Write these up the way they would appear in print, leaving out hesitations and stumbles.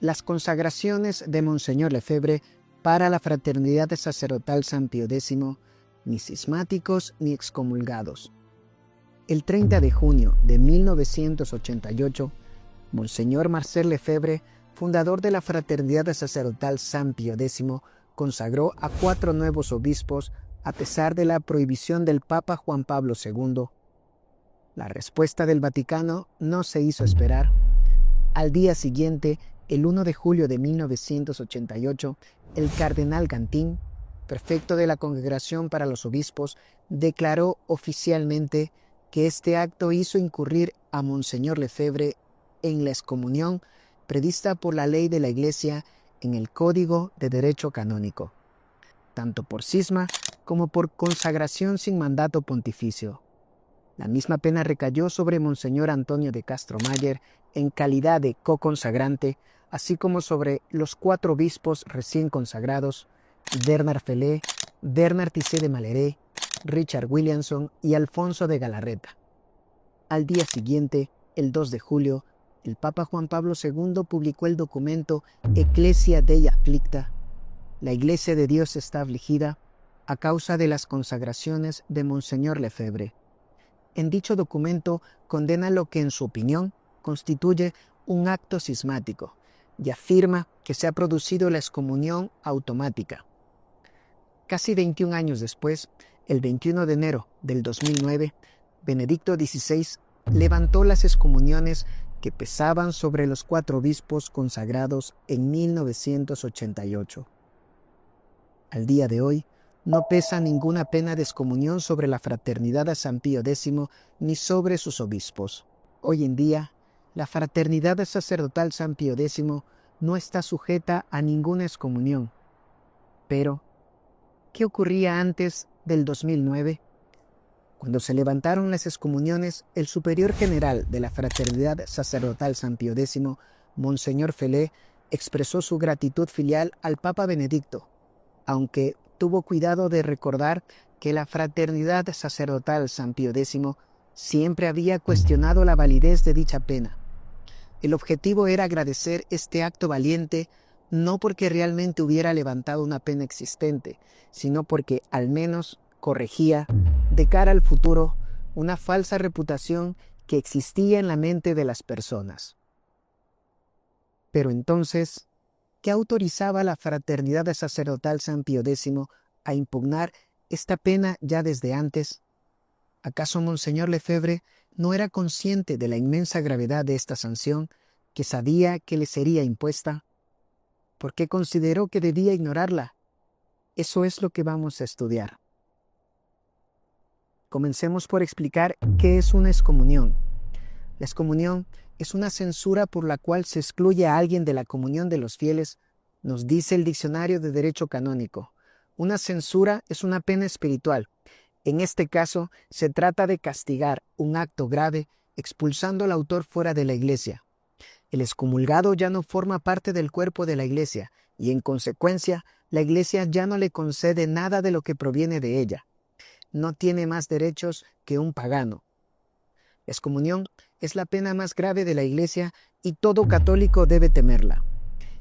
Las consagraciones de Monseñor Lefebvre para la Fraternidad Sacerdotal San Pío X, ni cismáticos ni excomulgados. El 30 de junio de 1988, Monseñor Marcel Lefebvre, fundador de la Fraternidad Sacerdotal San Pío X, consagró a 4 nuevos obispos a pesar de la prohibición del Papa Juan Pablo II. La respuesta del Vaticano no se hizo esperar. Al día siguiente, el 1 de julio de 1988, el cardenal Gantín, prefecto de la Congregación para los Obispos, declaró oficialmente que este acto hizo incurrir a Monseñor Lefebvre en la excomunión prevista por la ley de la Iglesia en el Código de Derecho Canónico, tanto por cisma como por consagración sin mandato pontificio. La misma pena recayó sobre Monseñor Antonio de Castro Mayer en calidad de co-consagrante, así como sobre los 4 obispos recién consagrados, Bernard Felé, Bernard Tissé de Malheré, Richard Williamson y Alfonso de Galarreta. Al día siguiente, el 2 de julio, el Papa Juan Pablo II publicó el documento Ecclesia Dei Afflicta. La Iglesia de Dios está afligida a causa de las consagraciones de Monseñor Lefebvre. En dicho documento condena lo que en su opinión constituye un acto cismático y afirma que se ha producido la excomunión automática. Casi 21 años después, el 21 de enero del 2009, Benedicto XVI levantó las excomuniones que pesaban sobre los 4 obispos consagrados en 1988. Al día de hoy, no pesa ninguna pena de excomunión sobre la Fraternidad a San Pío X ni sobre sus obispos. Hoy en día, la Fraternidad Sacerdotal San Pío X no está sujeta a ninguna excomunión. Pero, ¿qué ocurría antes del 2009? Cuando se levantaron las excomuniones, el superior general de la Fraternidad Sacerdotal San Pío X, Monseñor Felé, expresó su gratitud filial al Papa Benedicto, aunque tuvo cuidado de recordar que la Fraternidad Sacerdotal San Pío X siempre había cuestionado la validez de dicha pena. El objetivo era agradecer este acto valiente, no porque realmente hubiera levantado una pena existente, sino porque al menos corregía, de cara al futuro, una falsa reputación que existía en la mente de las personas. Pero entonces, ¿qué autorizaba a la Fraternidad Sacerdotal San Pío X a impugnar esta pena ya desde antes? ¿Acaso Monseñor Lefebvre no era consciente de la inmensa gravedad de esta sanción que sabía que le sería impuesta? ¿Por qué consideró que debía ignorarla? Eso es lo que vamos a estudiar. Comencemos por explicar qué es una excomunión. La excomunión es una censura por la cual se excluye a alguien de la comunión de los fieles, nos dice el Diccionario de Derecho Canónico. Una censura es una pena espiritual. En este caso, se trata de castigar un acto grave expulsando al autor fuera de la Iglesia. El excomulgado ya no forma parte del cuerpo de la Iglesia y, en consecuencia, la Iglesia ya no le concede nada de lo que proviene de ella. No tiene más derechos que un pagano. La excomunión es la pena más grave de la Iglesia y todo católico debe temerla.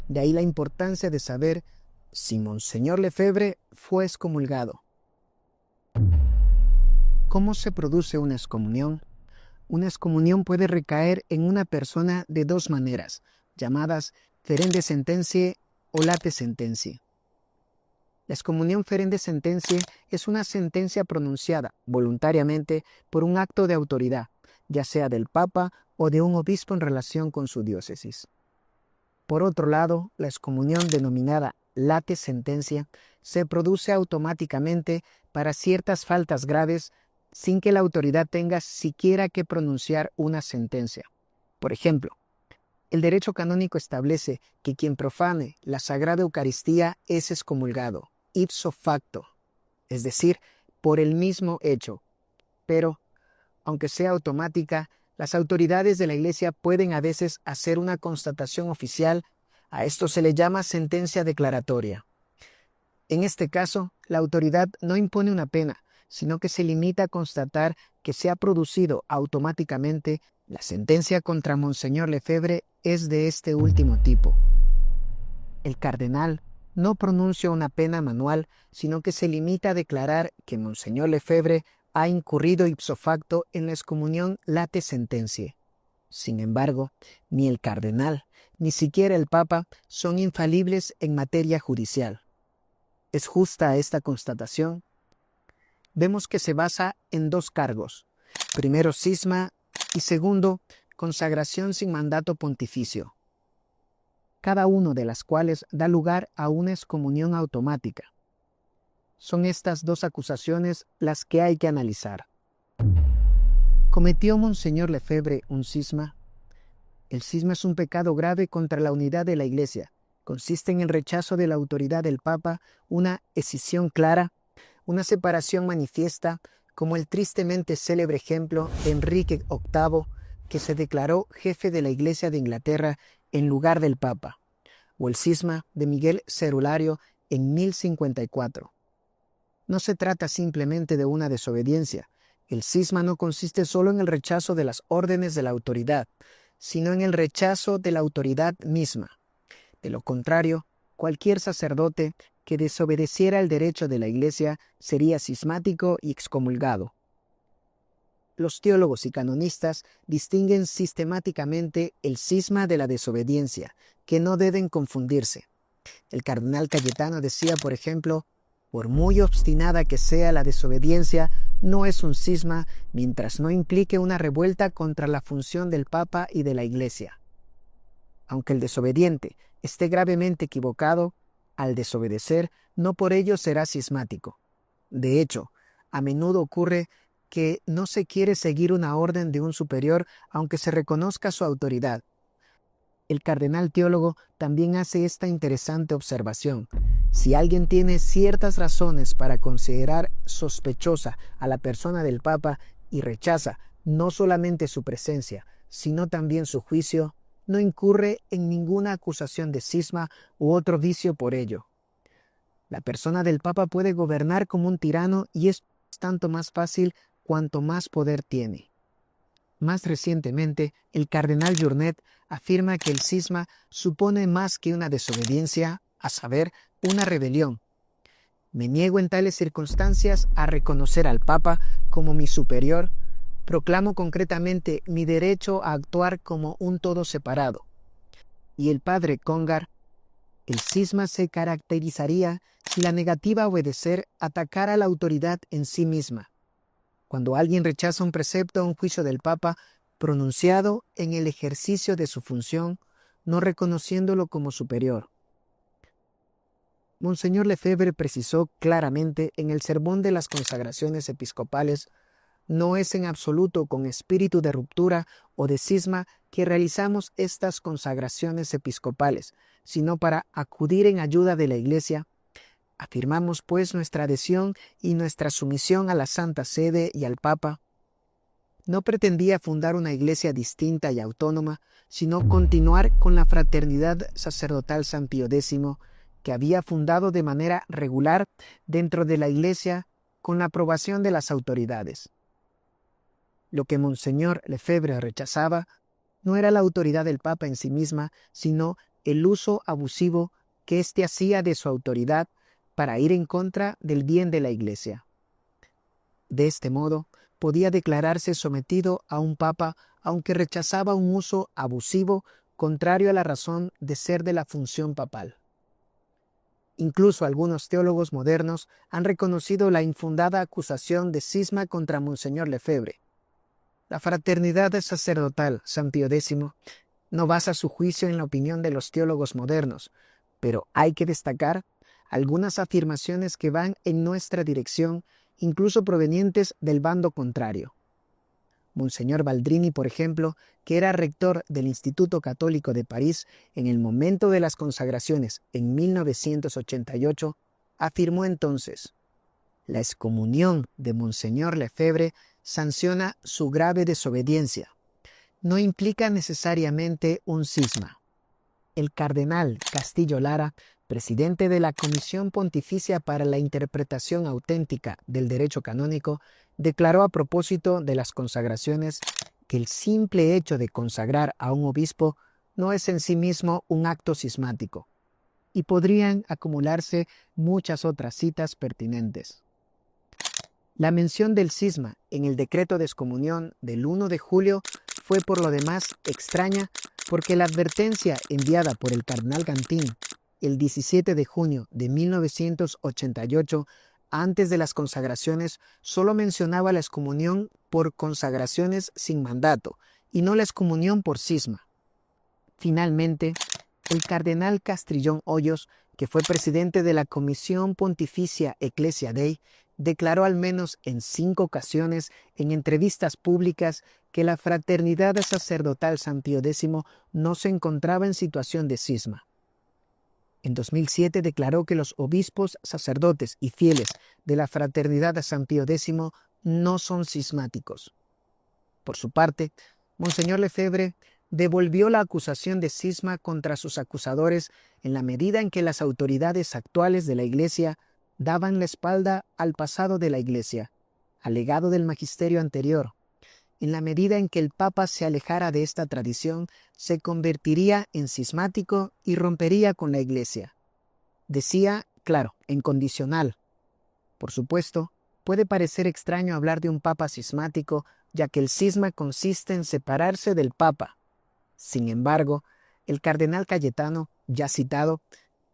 De ahí la importancia de saber si Monseñor Lefebvre fue excomulgado. ¿Cómo se produce una excomunión? Una excomunión puede recaer en una persona de 2 maneras, llamadas ferende sententiae o late sententiae. La excomunión ferende sententiae es una sentencia pronunciada voluntariamente por un acto de autoridad, ya sea del Papa o de un obispo en relación con su diócesis. Por otro lado, la excomunión denominada late sententiae se produce automáticamente para ciertas faltas graves sin que la autoridad tenga siquiera que pronunciar una sentencia. Por ejemplo, el derecho canónico establece que quien profane la Sagrada Eucaristía es excomulgado, ipso facto, es decir, por el mismo hecho. Pero, aunque sea automática, las autoridades de la Iglesia pueden a veces hacer una constatación oficial. A esto se le llama sentencia declaratoria. En este caso, la autoridad no impone una pena, sino que se limita a constatar que se ha producido automáticamente. La sentencia contra Monseñor Lefebvre es de este último tipo. El cardenal no pronuncia una pena manual, sino que se limita a declarar que Monseñor Lefebvre ha incurrido ipso facto en la excomunión late sententiae. Sin embargo, ni el cardenal, ni siquiera el Papa son infalibles en materia judicial. ¿Es justa esta constatación? Vemos que se basa en dos cargos. Primero, cisma, y segundo, consagración sin mandato pontificio, cada uno de las cuales da lugar a una excomunión automática. Son estas dos acusaciones las que hay que analizar. ¿Cometió Monseñor Lefebvre un cisma? El cisma es un pecado grave contra la unidad de la Iglesia. Consiste en el rechazo de la autoridad del Papa, una escisión clara, una separación manifiesta, como el tristemente célebre ejemplo de Enrique VIII, que se declaró jefe de la Iglesia de Inglaterra en lugar del Papa, o el cisma de Miguel Cerulario en 1054. No se trata simplemente de una desobediencia. El cisma no consiste solo en el rechazo de las órdenes de la autoridad, sino en el rechazo de la autoridad misma. De lo contrario, cualquier sacerdote que desobedeciera el derecho de la Iglesia sería cismático y excomulgado. Los teólogos y canonistas distinguen sistemáticamente el cisma de la desobediencia, que no deben confundirse. El cardenal Cayetano decía, por ejemplo, por muy obstinada que sea la desobediencia, no es un cisma mientras no implique una revuelta contra la función del Papa y de la Iglesia. Aunque el desobediente esté gravemente equivocado, al desobedecer, no por ello será cismático. De hecho, a menudo ocurre que no se quiere seguir una orden de un superior aunque se reconozca su autoridad. El cardenal teólogo también hace esta interesante observación. Si alguien tiene ciertas razones para considerar sospechosa a la persona del Papa y rechaza no solamente su presencia, sino también su juicio, no incurre en ninguna acusación de cisma u otro vicio por ello. La persona del Papa puede gobernar como un tirano y es tanto más fácil cuanto más poder tiene. Más recientemente, el cardenal Journet afirma que el cisma supone más que una desobediencia, a saber, una rebelión. Me niego en tales circunstancias a reconocer al Papa como mi superior. Proclamo concretamente mi derecho a actuar como un todo separado. Y el padre Congar, el cisma se caracterizaría si la negativa a obedecer atacara a la autoridad en sí misma. Cuando alguien rechaza un precepto o un juicio del Papa pronunciado en el ejercicio de su función, no reconociéndolo como superior. Monseñor Lefebvre precisó claramente en el sermón de las consagraciones episcopales: no es en absoluto con espíritu de ruptura o de cisma que realizamos estas consagraciones episcopales, sino para acudir en ayuda de la Iglesia. Afirmamos pues nuestra adhesión y nuestra sumisión a la Santa Sede y al Papa. No pretendía fundar una iglesia distinta y autónoma, sino continuar con la fraternidad sacerdotal San Pío X, que había fundado de manera regular dentro de la Iglesia con la aprobación de las autoridades. Lo que Monseñor Lefebvre rechazaba no era la autoridad del Papa en sí misma, sino el uso abusivo que éste hacía de su autoridad para ir en contra del bien de la Iglesia. De este modo, podía declararse sometido a un Papa aunque rechazaba un uso abusivo contrario a la razón de ser de la función papal. Incluso algunos teólogos modernos han reconocido la infundada acusación de cisma contra Monseñor Lefebvre. La fraternidad sacerdotal San Pío X no basa su juicio en la opinión de los teólogos modernos, pero hay que destacar algunas afirmaciones que van en nuestra dirección, incluso provenientes del bando contrario. Monseñor Baldrini, por ejemplo, que era rector del Instituto Católico de París en el momento de las consagraciones en 1988, afirmó entonces: la excomunión de Monseñor Lefebvre sanciona su grave desobediencia. No implica necesariamente un cisma. El cardenal Castillo Lara, presidente de la Comisión Pontificia para la Interpretación Auténtica del Derecho Canónico, declaró a propósito de las consagraciones que el simple hecho de consagrar a un obispo no es en sí mismo un acto cismático. y podrían acumularse muchas otras citas pertinentes. La mención del cisma en el decreto de excomunión del 1 de julio fue por lo demás extraña porque la advertencia enviada por el cardenal Gantín el 17 de junio de 1988, antes de las consagraciones, solo mencionaba la excomunión por consagraciones sin mandato y no la excomunión por cisma. Finalmente, el cardenal Castrillón Hoyos, que fue presidente de la Comisión Pontificia Ecclesia Dei, declaró al menos en 5 ocasiones en entrevistas públicas que la Fraternidad Sacerdotal San Pío X no se encontraba en situación de cisma. En 2007 declaró que los obispos, sacerdotes y fieles de la Fraternidad San Pío X no son cismáticos. Por su parte, Monseñor Lefebvre devolvió la acusación de cisma contra sus acusadores en la medida en que las autoridades actuales de la Iglesia daban la espalda al pasado de la Iglesia, al legado del magisterio anterior. En la medida en que el Papa se alejara de esta tradición, se convertiría en cismático y rompería con la Iglesia. Decía, claro, en condicional. Por supuesto, puede parecer extraño hablar de un Papa cismático, ya que el cisma consiste en separarse del Papa. Sin embargo, el cardenal Cayetano, ya citado,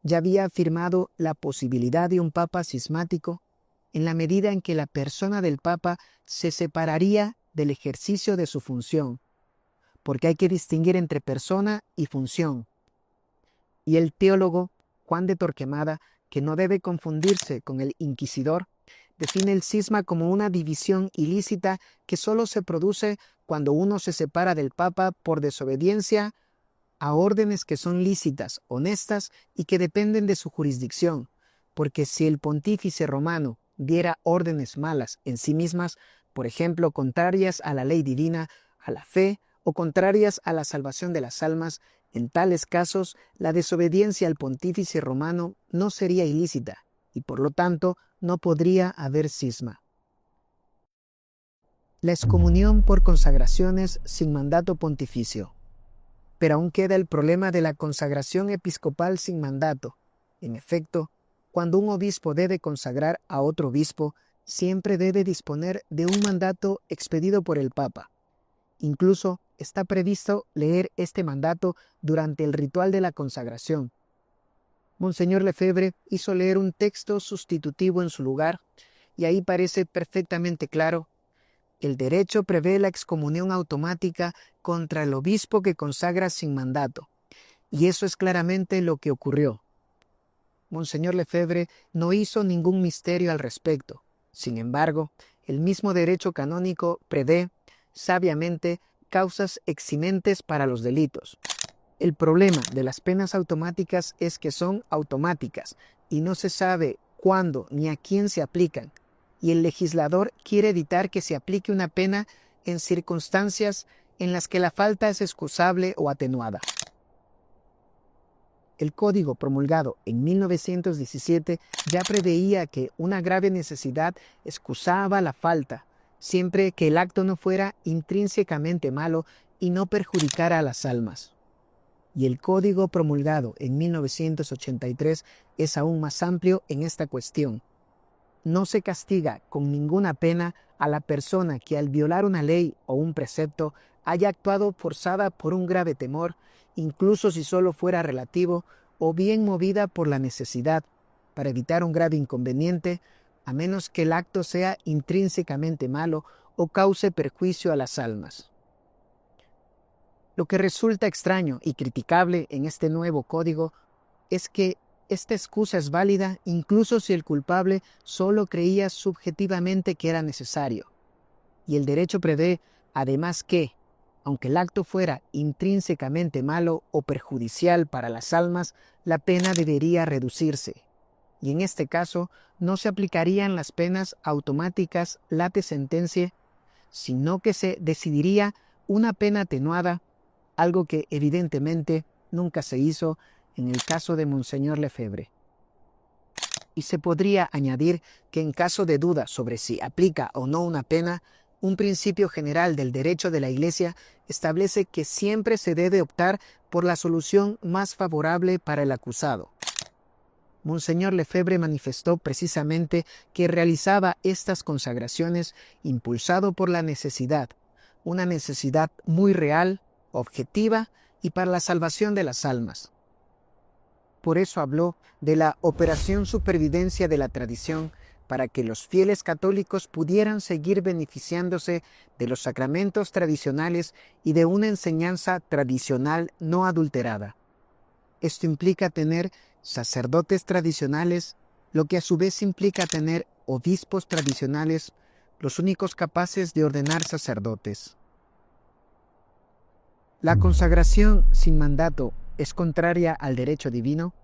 ya había afirmado la posibilidad de un Papa cismático en la medida en que la persona del Papa se separaría del ejercicio de su función, porque hay que distinguir entre persona y función. Y el teólogo Juan de Torquemada, que no debe confundirse con el inquisidor, define el cisma como una división ilícita que solo se produce cuando uno se separa del Papa por desobediencia a órdenes que son lícitas, honestas y que dependen de su jurisdicción, porque si el pontífice romano diera órdenes malas en sí mismas, por ejemplo, contrarias a la ley divina, a la fe o contrarias a la salvación de las almas, en tales casos la desobediencia al pontífice romano no sería ilícita y por lo tanto no podría haber cisma. La excomunión por consagraciones sin mandato pontificio. Pero aún queda el problema de la consagración episcopal sin mandato. En efecto, cuando un obispo debe consagrar a otro obispo, siempre debe disponer de un mandato expedido por el Papa. Incluso está previsto leer este mandato durante el ritual de la consagración. Monseñor Lefebvre hizo leer un texto sustitutivo en su lugar, y ahí parece perfectamente claro: el derecho prevé la excomunión automática contra el obispo que consagra sin mandato, y eso es claramente lo que ocurrió. Monseñor Lefebvre no hizo ningún misterio al respecto. Sin embargo, el mismo derecho canónico prevé, sabiamente, causas eximentes para los delitos. El problema de las penas automáticas es que son automáticas y no se sabe cuándo ni a quién se aplican, y el legislador quiere evitar que se aplique una pena en circunstancias en las que la falta es excusable o atenuada. El código promulgado en 1917 ya preveía que una grave necesidad excusaba la falta, siempre que el acto no fuera intrínsecamente malo y no perjudicara a las almas. Y el código promulgado en 1983 es aún más amplio en esta cuestión. No se castiga con ninguna pena a la persona que al violar una ley o un precepto haya actuado forzada por un grave temor, incluso si solo fuera relativo, o bien movida por la necesidad, para evitar un grave inconveniente, a menos que el acto sea intrínsecamente malo o cause perjuicio a las almas. Lo que resulta extraño y criticable en este nuevo código es que esta excusa es válida incluso si el culpable solo creía subjetivamente que era necesario. Y el derecho prevé, además, que, aunque el acto fuera intrínsecamente malo o perjudicial para las almas, la pena debería reducirse. Y en este caso no se aplicarían las penas automáticas late sententia, sino que se decidiría una pena atenuada, algo que evidentemente nunca se hizo en el caso de Monseñor Lefebvre. Y se podría añadir que en caso de duda sobre si aplica o no una pena, un principio general del derecho de la Iglesia establece que siempre se debe optar por la solución más favorable para el acusado. Monseñor Lefebvre manifestó precisamente que realizaba estas consagraciones impulsado por la necesidad, una necesidad muy real, objetiva y para la salvación de las almas. Por eso habló de la operación supervivencia de la tradición para que los fieles católicos pudieran seguir beneficiándose de los sacramentos tradicionales y de una enseñanza tradicional no adulterada. Esto implica tener sacerdotes tradicionales, lo que a su vez implica tener obispos tradicionales, los únicos capaces de ordenar sacerdotes. ¿La consagración sin mandato es contraria al derecho divino?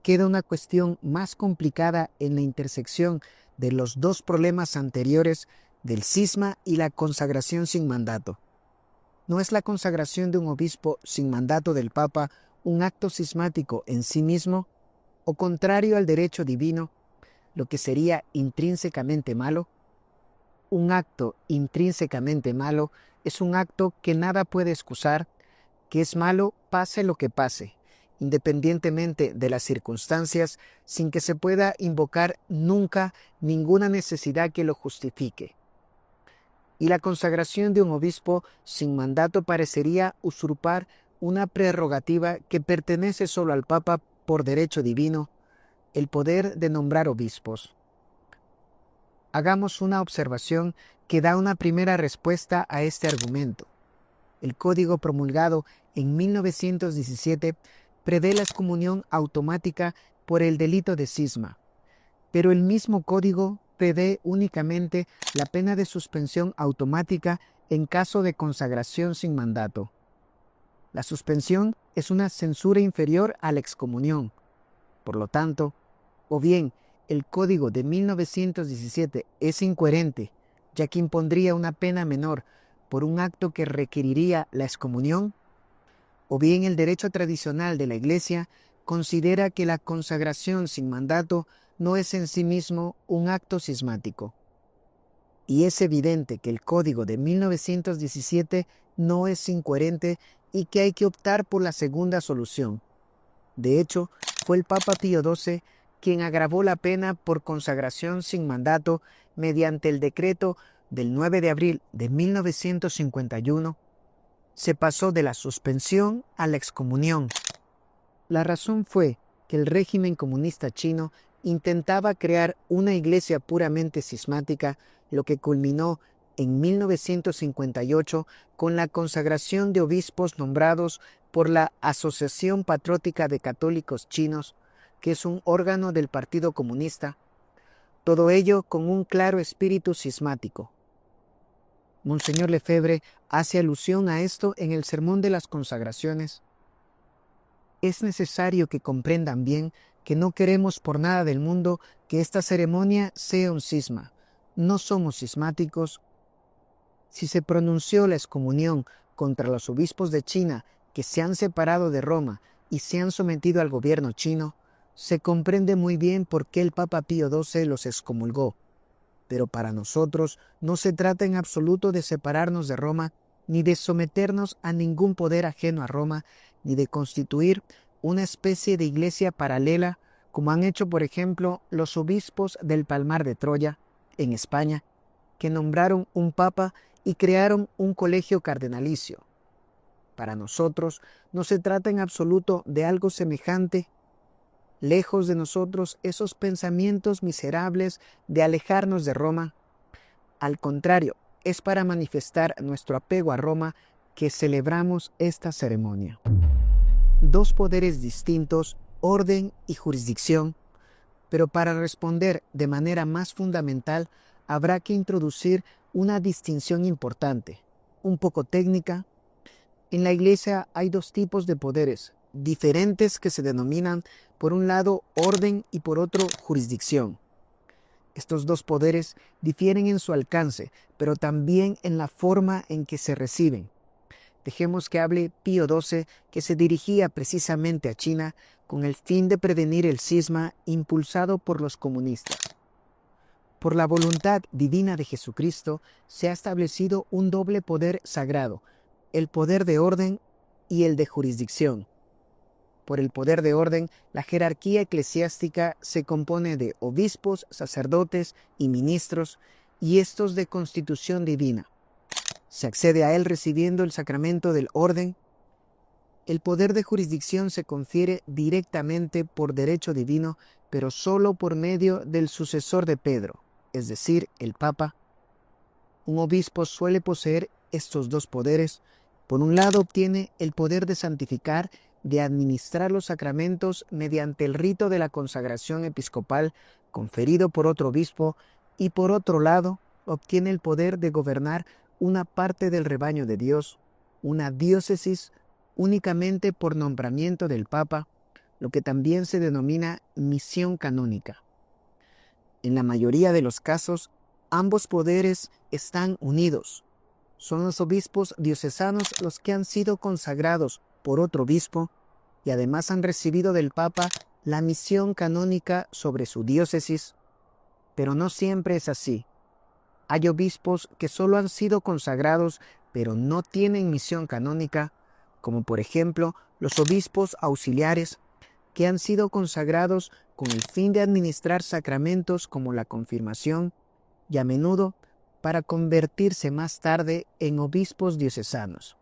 Queda una cuestión más complicada en la intersección de los dos problemas anteriores del cisma y la consagración sin mandato. ¿No es la consagración de un obispo sin mandato del Papa un acto cismático en sí mismo o contrario al derecho divino, lo que sería intrínsecamente malo? Un acto intrínsecamente malo es un acto que nada puede excusar, que es malo pase lo que pase, independientemente de las circunstancias, sin que se pueda invocar nunca ninguna necesidad que lo justifique. Y la consagración de un obispo sin mandato parecería usurpar una prerrogativa que pertenece solo al Papa por derecho divino, el poder de nombrar obispos. Hagamos una observación que da una primera respuesta a este argumento. El código promulgado en 1917 prevé la excomunión automática por el delito de cisma, pero el mismo código prevé únicamente la pena de suspensión automática en caso de consagración sin mandato. La suspensión es una censura inferior a la excomunión. Por lo tanto, o bien el código de 1917 es incoherente, ya que impondría una pena menor por un acto que requeriría la excomunión, o bien el derecho tradicional de la Iglesia considera que la consagración sin mandato no es en sí mismo un acto cismático. Y es evidente que el código de 1917 no es incoherente y que hay que optar por la segunda solución. De hecho, fue el Papa Pío XII quien agravó la pena por consagración sin mandato mediante el decreto del 9 de abril de 1951. Se pasó de la suspensión a la excomunión. La razón fue que el régimen comunista chino intentaba crear una iglesia puramente cismática, lo que culminó en 1958 con la consagración de obispos nombrados por la Asociación Patriótica de Católicos Chinos, que es un órgano del Partido Comunista, todo ello con un claro espíritu cismático. Monseñor Lefebvre hace alusión a esto en el Sermón de las Consagraciones. Es necesario que comprendan bien que no queremos por nada del mundo que esta ceremonia sea un cisma. No somos cismáticos. Si se pronunció la excomunión contra los obispos de China que se han separado de Roma y se han sometido al gobierno chino, se comprende muy bien por qué el Papa Pío XII los excomulgó. Pero para nosotros no se trata en absoluto de separarnos de Roma, ni de someternos a ningún poder ajeno a Roma, ni de constituir una especie de iglesia paralela, como han hecho, por ejemplo, los obispos del Palmar de Troya, en España, que nombraron un papa y crearon un colegio cardenalicio. Para nosotros no se trata en absoluto de algo semejante. Lejos de nosotros esos pensamientos miserables de alejarnos de Roma. Al contrario, es para manifestar nuestro apego a Roma que celebramos esta ceremonia. Dos poderes distintos, orden y jurisdicción, pero para responder de manera más fundamental habrá que introducir una distinción importante, un poco técnica. En la Iglesia hay dos tipos de poderes diferentes que se denominan, por un lado, orden y por otro, jurisdicción. Estos dos poderes difieren en su alcance, pero también en la forma en que se reciben. Dejemos que hable Pío XII, que se dirigía precisamente a China con el fin de prevenir el cisma impulsado por los comunistas. Por la voluntad divina de Jesucristo se ha establecido un doble poder sagrado, el poder de orden y el de jurisdicción. por el poder de orden, la jerarquía eclesiástica se compone de obispos, sacerdotes y ministros, y estos de constitución divina. Se accede a él recibiendo el sacramento del orden. El poder de jurisdicción se confiere directamente por derecho divino, pero solo por medio del sucesor de Pedro, es decir, el Papa. Un obispo suele poseer estos dos poderes. Por un lado, obtiene el poder de santificar, de administrar los sacramentos mediante el rito de la consagración episcopal conferido por otro obispo, y por otro lado, obtiene el poder de gobernar una parte del rebaño de Dios, una diócesis, únicamente por nombramiento del Papa, lo que también se denomina misión canónica. En la mayoría de los casos, ambos poderes están unidos. Son los obispos diocesanos los que han sido consagrados por otro obispo y además han recibido del Papa la misión canónica sobre su diócesis, pero no siempre es así. Hay obispos que solo han sido consagrados pero no tienen misión canónica, como por ejemplo los obispos auxiliares que han sido consagrados con el fin de administrar sacramentos como la confirmación y a menudo para convertirse más tarde en obispos diocesanos.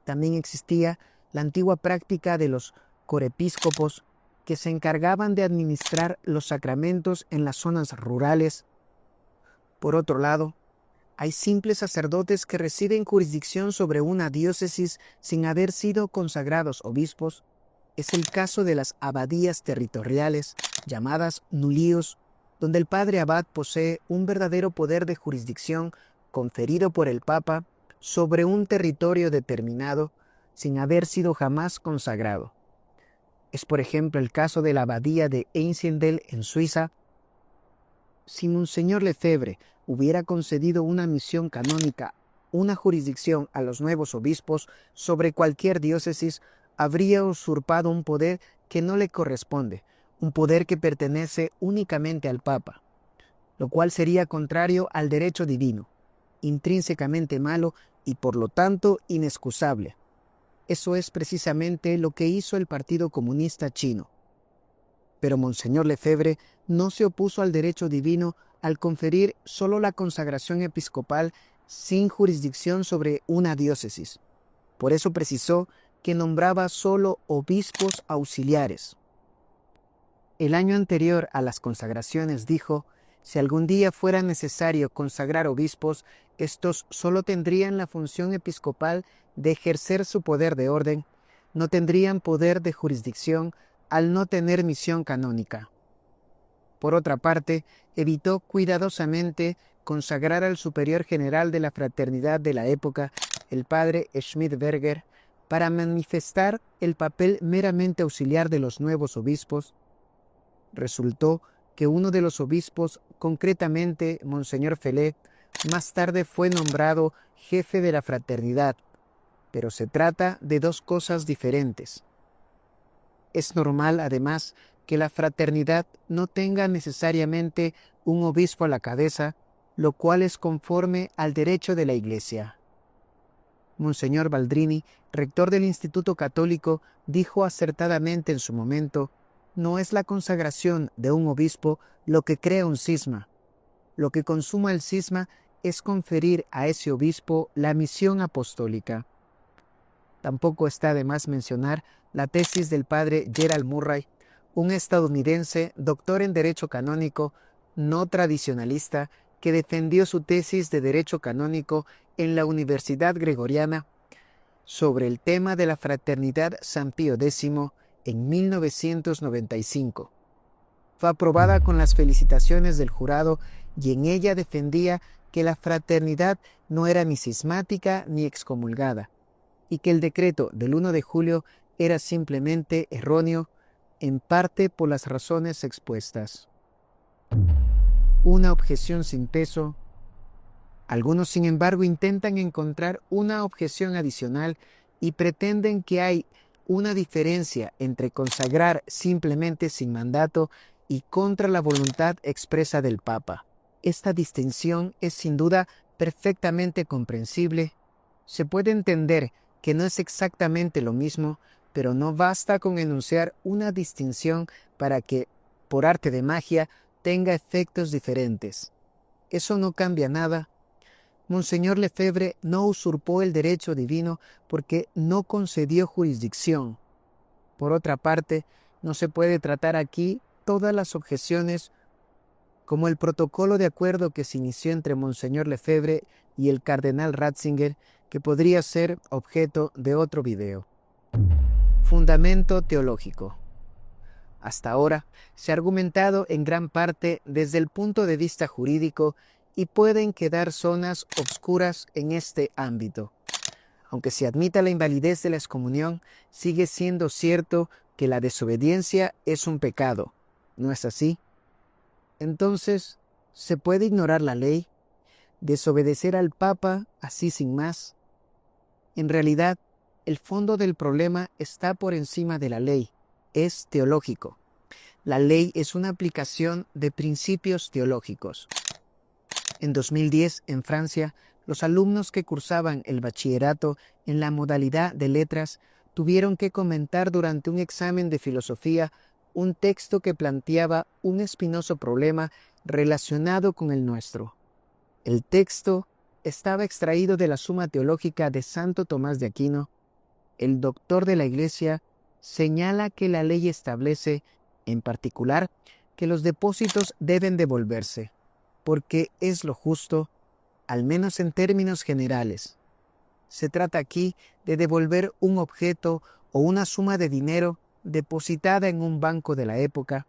También existía la antigua práctica de los corepiscopos que se encargaban de administrar los sacramentos en las zonas rurales. Por otro lado, hay simples sacerdotes que reciben jurisdicción sobre una diócesis sin haber sido consagrados obispos. Es el caso de las abadías territoriales, llamadas nullius, donde el padre abad posee un verdadero poder de jurisdicción conferido por el Papa sobre un territorio determinado, sin haber sido jamás consagrado. Es por ejemplo el caso de la abadía de Einsiedeln en Suiza. Si Monseñor Lefebvre hubiera concedido una misión canónica, una jurisdicción a los nuevos obispos sobre cualquier diócesis, habría usurpado un poder que no le corresponde, un poder que pertenece únicamente al Papa, lo cual sería contrario al derecho divino, intrínsecamente malo y por lo tanto inexcusable. Eso es precisamente lo que hizo el Partido Comunista Chino. Pero Monseñor Lefebvre no se opuso al derecho divino al conferir solo la consagración episcopal sin jurisdicción sobre una diócesis. Por eso precisó que nombraba solo obispos auxiliares. El año anterior a las consagraciones dijo: si algún día fuera necesario consagrar obispos, estos solo tendrían la función episcopal de ejercer su poder de orden, no tendrían poder de jurisdicción al no tener misión canónica. Por otra parte, evitó cuidadosamente consagrar al superior general de la fraternidad de la época, el padre Schmidberger, para manifestar el papel meramente auxiliar de los nuevos obispos. Resultó que uno de los obispos, concretamente Monseñor Felé, más tarde fue nombrado jefe de la fraternidad, pero se trata de dos cosas diferentes. Es normal, además, que la fraternidad no tenga necesariamente un obispo a la cabeza, lo cual es conforme al derecho de la Iglesia. Monseñor Baldrini, rector del Instituto Católico, dijo acertadamente en su momento: no es la consagración de un obispo lo que crea un cisma. Lo que consuma el cisma es conferir a ese obispo la misión apostólica. Tampoco está de más mencionar la tesis del padre Gerald Murray, un estadounidense doctor en Derecho Canónico, no tradicionalista, que defendió su tesis de Derecho Canónico en la Universidad Gregoriana sobre el tema de la Fraternidad San Pío X en 1995. Fue aprobada con las felicitaciones del jurado y en ella defendía que la fraternidad no era ni cismática ni excomulgada y que el decreto del 1 de julio era simplemente erróneo, en parte por las razones expuestas. Una objeción sin peso. Algunos, sin embargo, intentan encontrar una objeción adicional y pretenden que hay una diferencia entre consagrar simplemente sin mandato y contra la voluntad expresa del Papa. Esta distinción es sin duda perfectamente comprensible. Se puede entender que no es exactamente lo mismo, pero no basta con enunciar una distinción para que, por arte de magia, tenga efectos diferentes. Eso no cambia nada. Monseñor Lefebvre no usurpó el derecho divino porque no concedió jurisdicción. Por otra parte, no se puede tratar aquí todas las objeciones como el protocolo de acuerdo que se inició entre Monseñor Lefebvre y el cardenal Ratzinger, que podría ser objeto de otro video. Fundamento teológico. Hasta ahora se ha argumentado en gran parte desde el punto de vista jurídico y pueden quedar zonas obscuras en este ámbito. Aunque se admita la invalidez de la excomunión, sigue siendo cierto que la desobediencia es un pecado. ¿No es así? Entonces, ¿se puede ignorar la ley? ¿Desobedecer al Papa así sin más? En realidad, el fondo del problema está por encima de la ley. Es teológico. La ley es una aplicación de principios teológicos. En 2010, en Francia, los alumnos que cursaban el bachillerato en la modalidad de letras tuvieron que comentar durante un examen de filosofía un texto que planteaba un espinoso problema relacionado con el nuestro. El texto estaba extraído de la Suma Teológica de Santo Tomás de Aquino. El doctor de la Iglesia señala que la ley establece, en particular, que los depósitos deben devolverse, porque es lo justo, al menos en términos generales. Se trata aquí de devolver un objeto o una suma de dinero depositada en un banco de la época,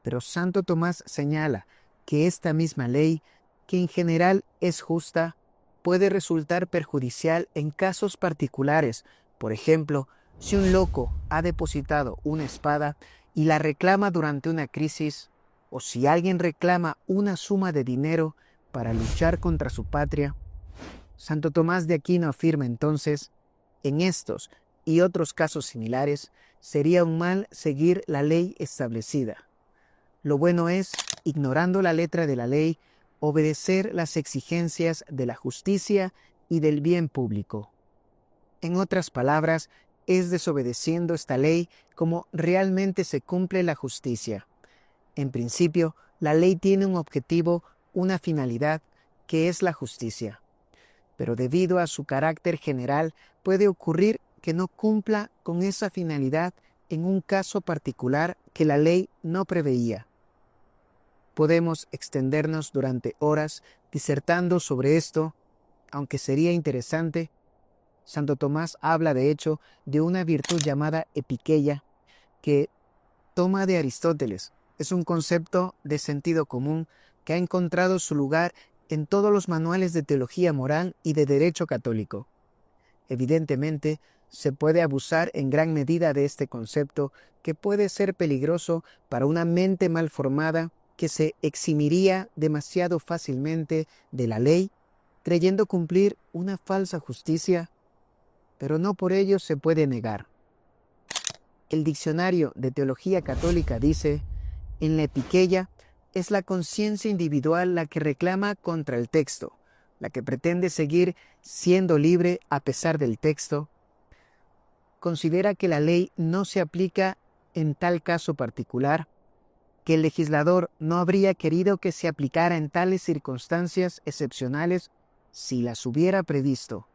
pero Santo Tomás señala que esta misma ley, que en general es justa, puede resultar perjudicial en casos particulares. Por ejemplo, si un loco ha depositado una espada y la reclama durante una crisis, o si alguien reclama una suma de dinero para luchar contra su patria. Santo Tomás de Aquino afirma entonces, en estos y otros casos similares, sería un mal seguir la ley establecida. Lo bueno es, ignorando la letra de la ley, obedecer las exigencias de la justicia y del bien público. En otras palabras, es desobedeciendo esta ley como realmente se cumple la justicia. En principio, la ley tiene un objetivo, una finalidad, que es la justicia. Pero debido a su carácter general, puede ocurrir que no cumpla con esa finalidad en un caso particular que la ley no preveía. Podemos extendernos durante horas disertando sobre esto, aunque sería interesante. Santo Tomás habla de hecho de una virtud llamada epiqueia, que toma de Aristóteles. Es un concepto de sentido común que ha encontrado su lugar en todos los manuales de teología moral y de derecho católico. Evidentemente, se puede abusar en gran medida de este concepto, que puede ser peligroso para una mente mal formada que se eximiría demasiado fácilmente de la ley, creyendo cumplir una falsa justicia, pero no por ello se puede negar. El diccionario de teología católica dice, en la epiqueia es la conciencia individual la que reclama contra el texto, la que pretende seguir siendo libre a pesar del texto. Considera que la ley no se aplica en tal caso particular, que el legislador no habría querido que se aplicara en tales circunstancias excepcionales si las hubiera previsto.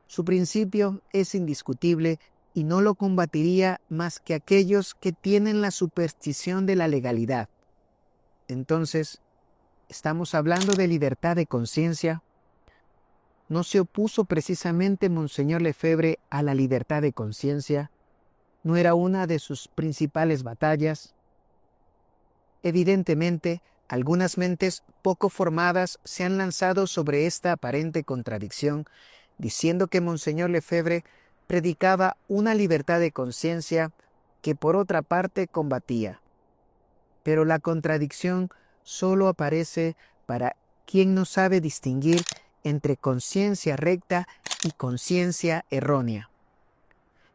Su principio es indiscutible y no lo combatiría más que aquellos que tienen la superstición de la legalidad. Entonces, ¿estamos hablando de libertad de conciencia? ¿No se opuso precisamente Monseñor Lefebvre a la libertad de conciencia? ¿No era una de sus principales batallas? Evidentemente, algunas mentes poco formadas se han lanzado sobre esta aparente contradicción, diciendo que Monseñor Lefebvre predicaba una libertad de conciencia que por otra parte combatía. Pero la contradicción solo aparece para quien no sabe distinguir entre conciencia recta y conciencia errónea.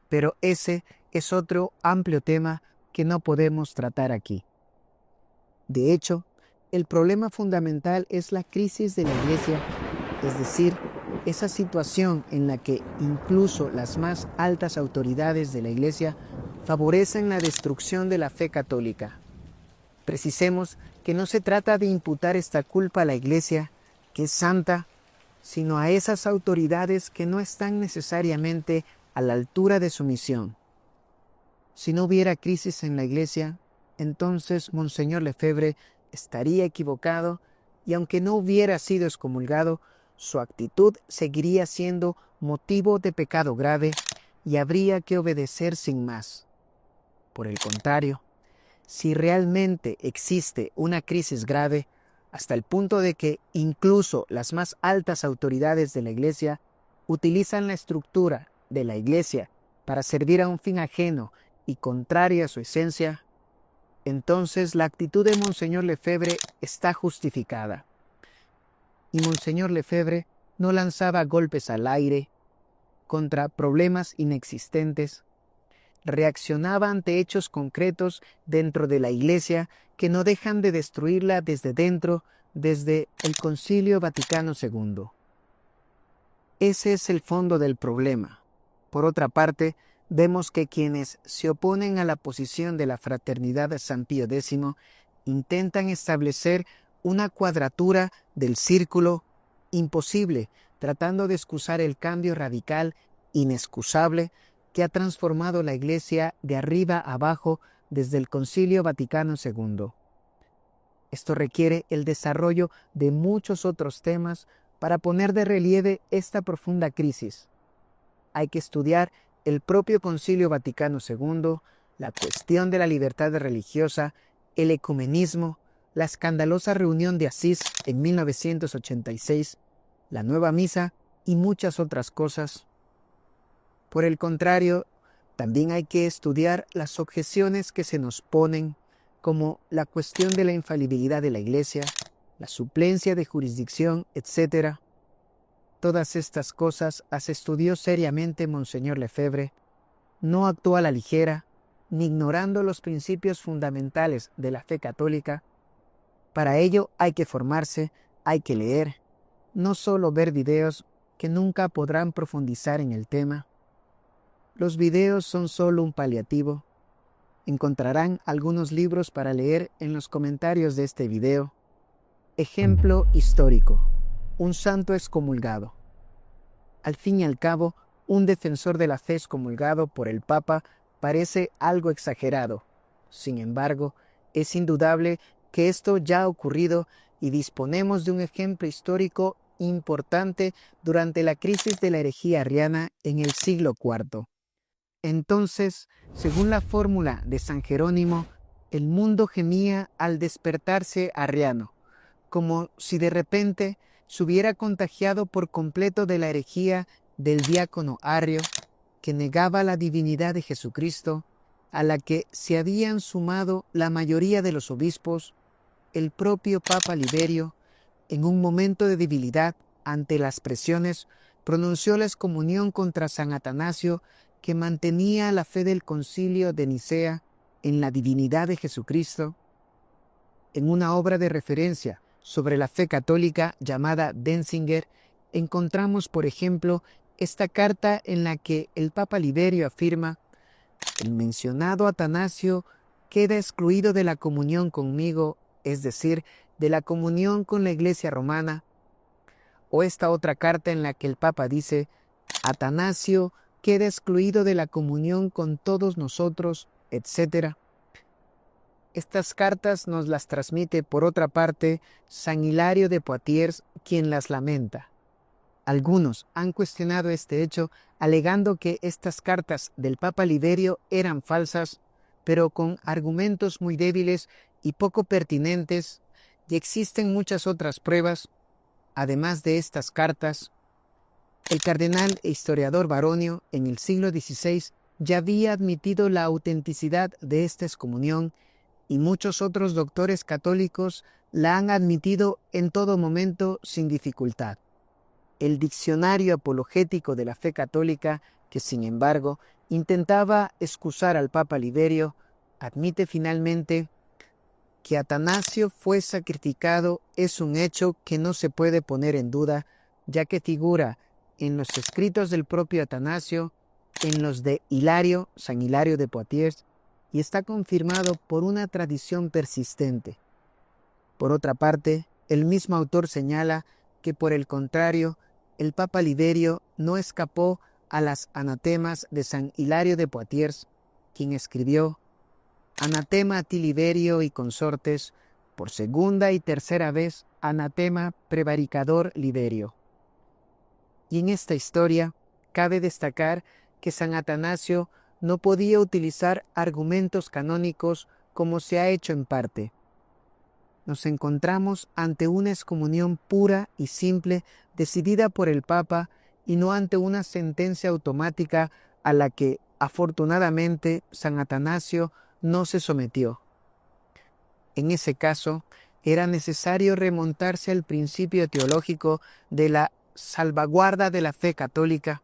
Pero ese es otro amplio tema que no podemos tratar aquí. De hecho, el problema fundamental es la crisis de la Iglesia, es decir, esa situación en la que incluso las más altas autoridades de la Iglesia favorecen la destrucción de la fe católica. Precisemos que no se trata de imputar esta culpa a la Iglesia, que es santa, sino a esas autoridades que no están necesariamente a la altura de su misión. Si no hubiera crisis en la Iglesia, entonces Monseñor Lefebvre estaría equivocado y aunque no hubiera sido excomulgado, su actitud seguiría siendo motivo de pecado grave y habría que obedecer sin más. Por el contrario, si realmente existe una crisis grave, hasta el punto de que incluso las más altas autoridades de la Iglesia utilizan la estructura de la Iglesia para servir a un fin ajeno y contrario a su esencia, entonces la actitud de Monseñor Lefebvre está justificada. Y Monseñor Lefebvre no lanzaba golpes al aire contra problemas inexistentes, reaccionaba ante hechos concretos dentro de la Iglesia que no dejan de destruirla desde dentro, desde el Concilio Vaticano II. Ese es el fondo del problema. Por otra parte, vemos que quienes se oponen a la posición de la Fraternidad de San Pío X intentan establecer una cuadratura del círculo imposible, tratando de excusar el cambio radical, inexcusable, que ha transformado la Iglesia de arriba a abajo desde el Concilio Vaticano II. Esto requiere el desarrollo de muchos otros temas para poner de relieve esta profunda crisis. Hay que estudiar el propio Concilio Vaticano II, la cuestión de la libertad religiosa, el ecumenismo, la escandalosa reunión de Asís en 1986, la nueva misa y muchas otras cosas. Por el contrario, también hay que estudiar las objeciones que se nos ponen, como la cuestión de la infalibilidad de la Iglesia, la suplencia de jurisdicción, etc. Todas estas cosas las estudió seriamente Monseñor Lefebvre, no actuó a la ligera, ni ignorando los principios fundamentales de la fe católica. Para ello hay que formarse, hay que leer, no solo ver videos que nunca podrán profundizar en el tema. Los videos son solo un paliativo. Encontrarán algunos libros para leer en los comentarios de este video. Ejemplo histórico: un santo excomulgado. Al fin y al cabo, un defensor de la fe excomulgado por el Papa parece algo exagerado. Sin embargo, es indudable que esto ya ha ocurrido y disponemos de un ejemplo histórico importante durante la crisis de la herejía arriana en el siglo IV. Entonces, según la fórmula de San Jerónimo, el mundo gemía al despertarse arriano, como si de repente se hubiera contagiado por completo de la herejía del diácono Arrio, que negaba la divinidad de Jesucristo, a la que se habían sumado la mayoría de los obispos, el propio Papa Liberio, en un momento de debilidad ante las presiones, pronunció la excomunión contra San Atanasio, que mantenía la fe del Concilio de Nicea en la divinidad de Jesucristo. En una obra de referencia sobre la fe católica llamada Denzinger, encontramos, por ejemplo, esta carta en la que el Papa Liberio afirma: el mencionado Atanasio queda excluido de la comunión conmigo, es decir, de la comunión con la Iglesia romana. O esta otra carta en la que el Papa dice: Atanasio queda excluido de la comunión con todos nosotros, etc. Estas cartas nos las transmite, por otra parte, San Hilario de Poitiers, quien las lamenta. Algunos han cuestionado este hecho, alegando que estas cartas del Papa Liberio eran falsas, pero con argumentos muy débiles y poco pertinentes, y existen muchas otras pruebas. Además de estas cartas, el cardenal e historiador Baronio, en el siglo XVI, ya había admitido la autenticidad de esta excomunión, y muchos otros doctores católicos la han admitido en todo momento sin dificultad. El diccionario apologético de la fe católica, que sin embargo intentaba excusar al Papa Liberio, admite finalmente que Atanasio fue sacrificado es un hecho que no se puede poner en duda, ya que figura en los escritos del propio Atanasio, en los de Hilario, San Hilario de Poitiers, y está confirmado por una tradición persistente. Por otra parte, el mismo autor señala que, por el contrario, el Papa Liberio no escapó a las anatemas de San Hilario de Poitiers, quien escribió: Anatema a ti, Liberio y consortes, por segunda y tercera vez, anatema prevaricador Liberio. Y en esta historia cabe destacar que San Atanasio no podía utilizar argumentos canónicos como se ha hecho en parte. Nos encontramos ante una excomunión pura y simple decidida por el Papa y no ante una sentencia automática a la que, afortunadamente, San Atanasio no se sometió. En ese caso, era necesario remontarse al principio teológico de la salvaguarda de la fe católica.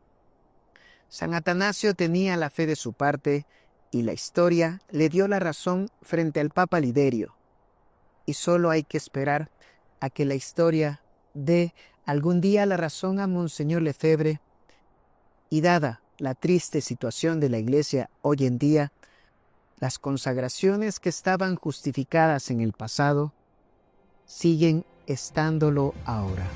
San Atanasio tenía la fe de su parte y la historia le dio la razón frente al Papa Liberio. Y solo hay que esperar a que la historia dé algún día la razón a Monseñor Lefebvre, y dada la triste situación de la Iglesia hoy en día, las consagraciones que estaban justificadas en el pasado siguen estándolo ahora.